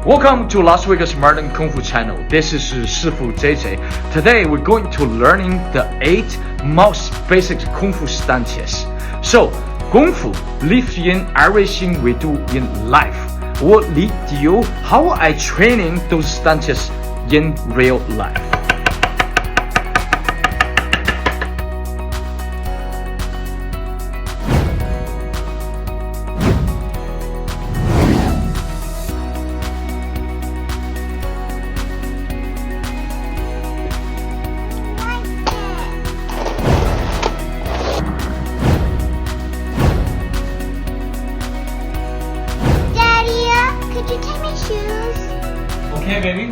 Welcome to Las Vegas Modern Kung Fu channel. This is Shifu JJ. Today we're going to learning the 8 most basic Kung Fu stances. So, Kung Fu lives in everything we do in life. We'll lead you how I training those stances in real life. Could you take my shoes? Okay, baby.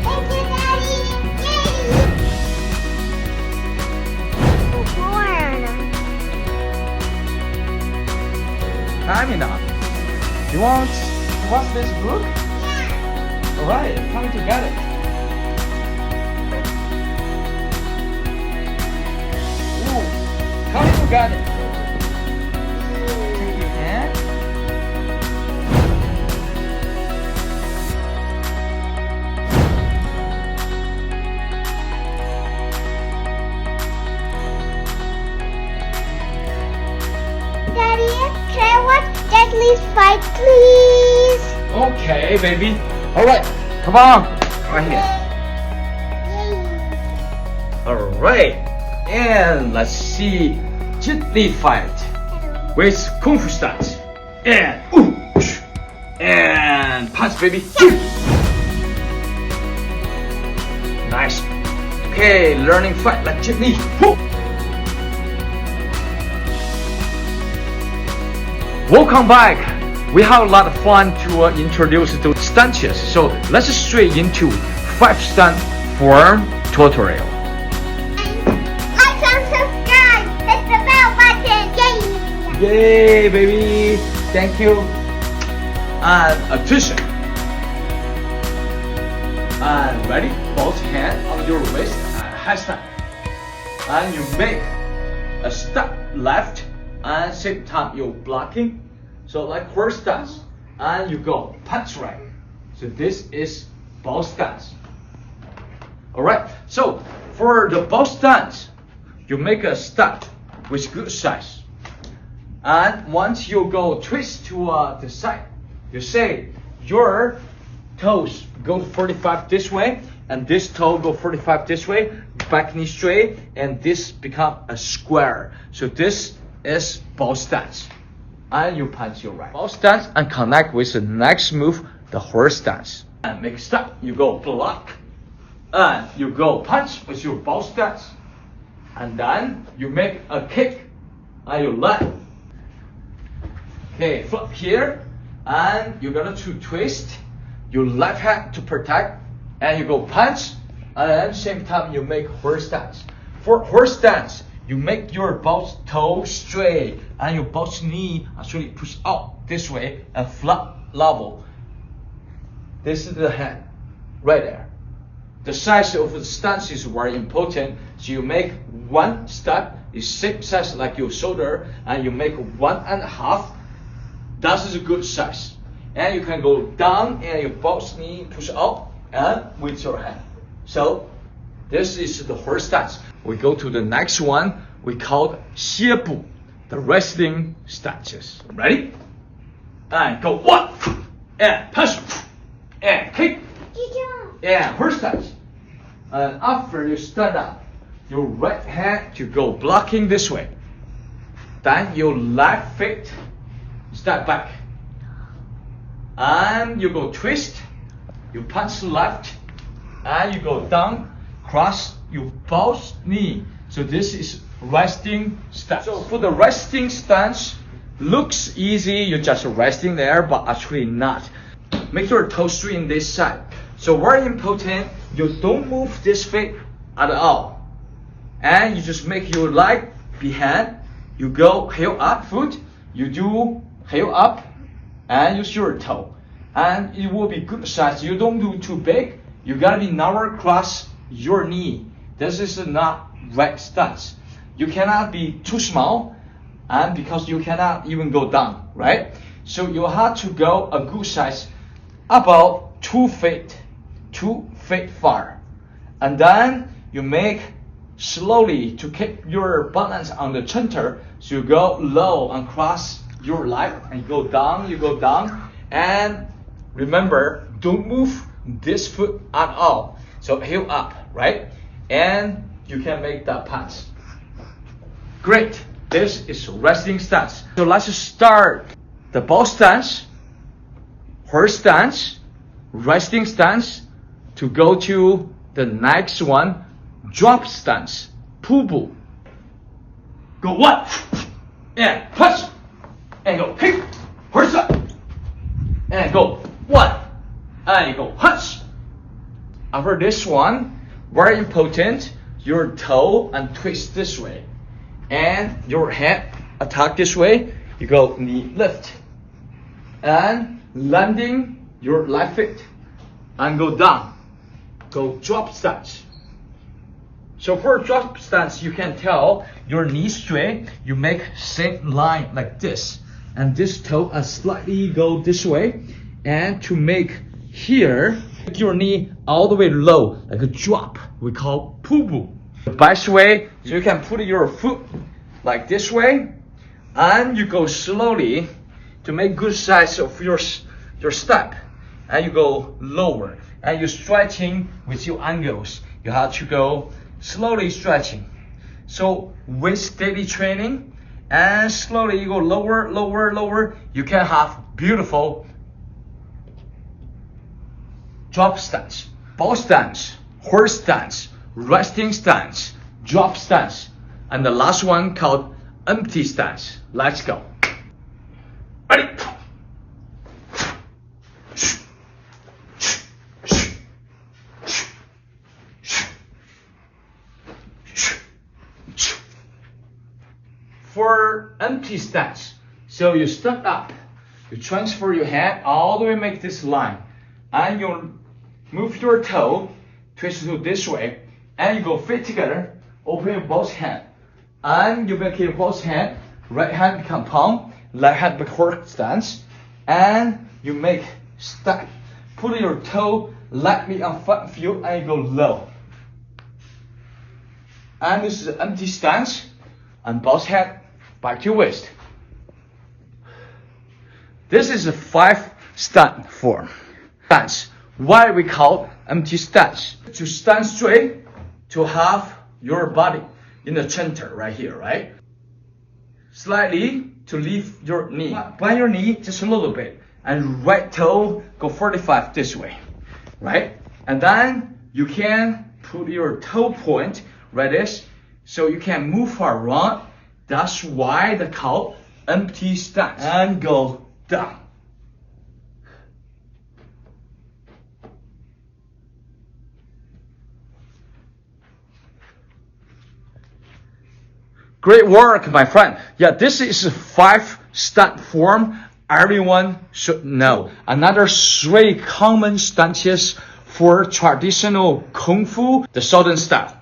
Thank you, Daddy. Yay! I'm bored. Amina, you want this book? Yeah. Alright, time to get it. How do you got it? Take your hand. Daddy, can I watch Jet Li's fight, please? Okay, baby. Alright, come on. Right here. Yay. Alright. And let's see Jet Li fight with Kung Fu stance. And and punch, baby. Nice. Okay, learning fight like Jet Li. Welcome back. We have a lot of fun to introduce those stances. So let's straight into 5 stunt form tutorial. Like and subscribe. Hit the bell button. Yay. Yay, baby! Thank you. And attention. And ready? Both hands on your waist and handstand. And you make a step left and same time you're blocking. So like horse stance. And you go punch right. So this is ball stance. Alright, so for the ball stance, you make a step with good size. And once you go twist to the side, you say your toes go 45 this way, and this toe go 45 this way, back knee straight, and this become a square. So this is ball stance. And you punch your right. Ball stance and connect with the next move, the horse stance. And make a step, you go block, and you go punch with your ball stance. And then you make a kick and you left. Okay, flip here, and you're gonna to twist your left hand to protect, and you go punch, and at the same time you make horse stance. For horse stance, you make your both toe straight and your both knee actually push out this way and flat level. This is the hand right there. The size of the stance is very important. So you make one step is same size like your shoulder, and you make 1.5. That is a good size. And you can go down and your both knee push up and with your hand. So this is the horse stance. We go to the next one. We call it 歇步, the wrestling stances. Ready? And go 1 and punch and kick and horse stance. And after you stand up, your right hand to go blocking this way. Then your left foot step back. And you go twist, you punch left, and you go down, cross your both knee. So this is resting stance. So for the resting stance, looks easy, you're just resting there, but actually not. Make your toe straight in this side. So very important, you don't move this foot at all. And you just make your leg behind. You go heel up foot, you do heel up, and use your toe. And it will be good size. You don't do too big. You gotta be never cross your knee. This is not right stance. you cannot be too small, and because you cannot even go down, right? So you have to go a good size, about 2 feet far, and then you make slowly to keep your balance on the center. So you go low and cross your leg, and you go down, and remember, don't move this foot at all. So heel up, right? And you can make that pass. Great. This is resting stance. So let's start the ball stance, horse stance, resting stance, to go to the next one, drop stance, pull. Go 1, and push, and go kick, horse up, and go 1, and you go punch. After this one, very important, your toe and twist this way, and your head attack this way. You go knee lift, and landing your left foot, and go down, go drop stance. So for drop stance, you can tell your knee straight, you make same line like this, and this toe slightly go this way, and to make here, make your knee all the way low, like a drop, we call pull. The best way, so you can put your foot like this way, and you go slowly to make good size of your step, and you go lower, and you're stretching with your ankles. You have to go slowly stretching. So with steady training, and slowly you go lower, lower, lower, you can have beautiful drop stance, ball stance, horse stance, resting stance, drop stance, and the last one called empty stance. Let's go. Ready? For empty stance, so you stand up, you transfer your head all the way, make this line, and you move your toe, twist to this way, and you go feet together, open your both hand, and you make your both hand, right hand become palm, left hand backward stance, and you make step, put your toe, let me on front of you, and you go low. And this is an empty stance, and both hand back to your waist. This is a 5 stand form. Stance. Why we call empty stance? To stand straight, to have your body in the center right here, right? Slightly to lift your knee. Bend your knee just a little bit, and right toe go 45 this way, right? And then you can put your toe point right this, so you can move around. That's why they call empty stance. And go down. Great work, my friend. Yeah, this is a 5 stand form everyone should know. Another 3 common stances for traditional Kung Fu, the Southern style.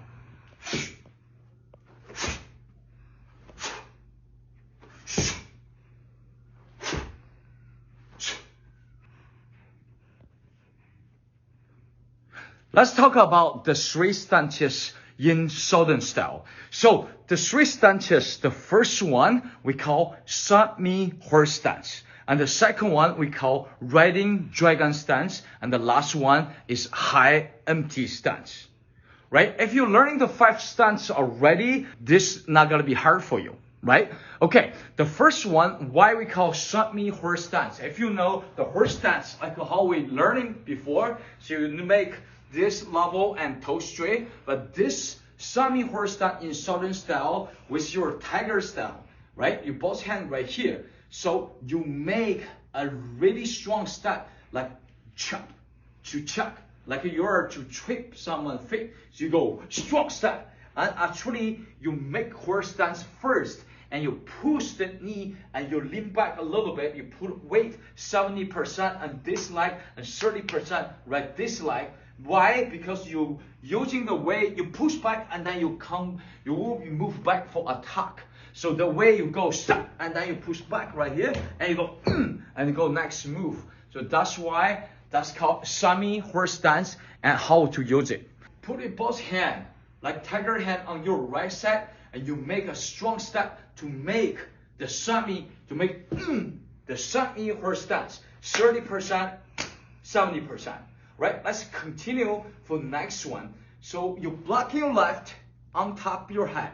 Let's talk about the 3 stances in Southern style. So the 3 stances, the first one we call semi-horse stance, and the second one we call riding dragon stance, and the last one is high empty stance. Right? If you're learning the 5 stances already, this is not gonna be hard for you. Right? Okay, the first one, why we call semi-horse stance. If you know the horse stance, like how we learning before, so you make this level and toe straight, but this semi-horse stance in Southern style with your tiger style, right? You both hand right here. So you make a really strong step, like chop, to chuck, like you are to trip someone's feet. So you go strong step, and actually you make horse stance first, and you push the knee and you lean back a little bit. You put weight 70% on this leg and 30% right this leg. Why? Because you using the way you push back and then you will move back for attack. So the way you go stop and then you push back right here and you go and you go next move. So that's why that's called semi horse stance and how to use it. Put it both hand like tiger hand on your right side and you make a strong step to make the semi horse stance 30%, 70%. Right? Let's continue for next one. So you block your left on top of your head.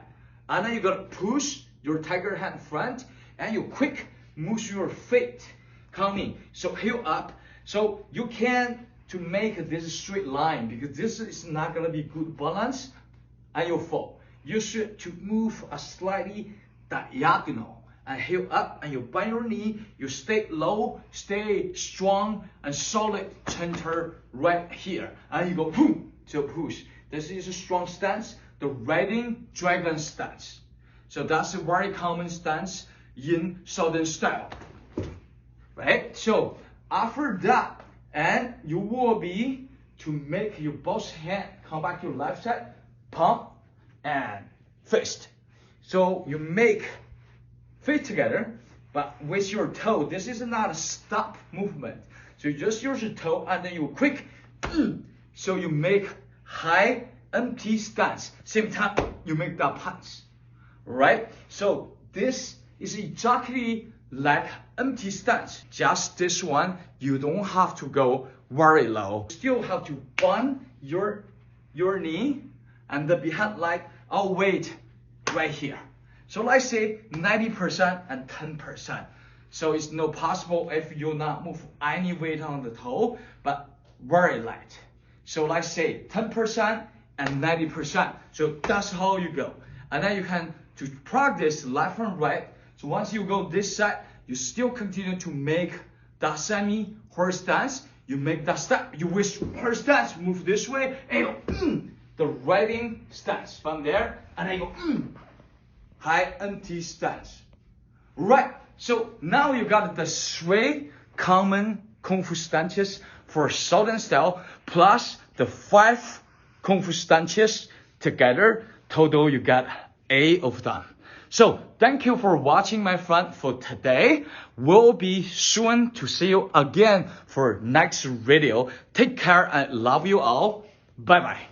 And then you gotta push your tiger hand front and you quick move your feet coming. So heel up. So you can to make this straight line because this is not gonna be good balance and you'll fall. You should to move a slightly diagonal and heel up and you bend your knee, you stay low, stay strong and solid center right here. And you go boom to push. This is a strong stance, the riding dragon stance. So that's a very common stance in Southern style. Right? So after that, and you will be to make your both hand come back to your left side, pump and fist. So you make feet together, but with your toe. This is not a stop movement. So you just use your toe and then you quick. So you make high empty stance. Same time you make that punch. Right? So this is exactly like empty stance. Just this one, you don't have to go very low. Still have to bend your knee and the behind leg. I'll wait right here. So let's say 90% and 10%. So it's not possible if you not move any weight on the toe, but very light. So let's say 10% and 90%. So that's how you go. And then you can to practice left and right. So once you go this side, you still continue to make that semi horse stance. You make that step. You wish horse stance, move this way, and you go the riding stance from there, and then you go high empty stance. Right. So now you got the 3 common Kung Fu stances for Southern style, plus the 5 Kung Fu stances together. Total, you got 8 of them. So thank you for watching, my friend, for today. We'll be soon to see you again for next video. Take care and love you all. Bye-bye.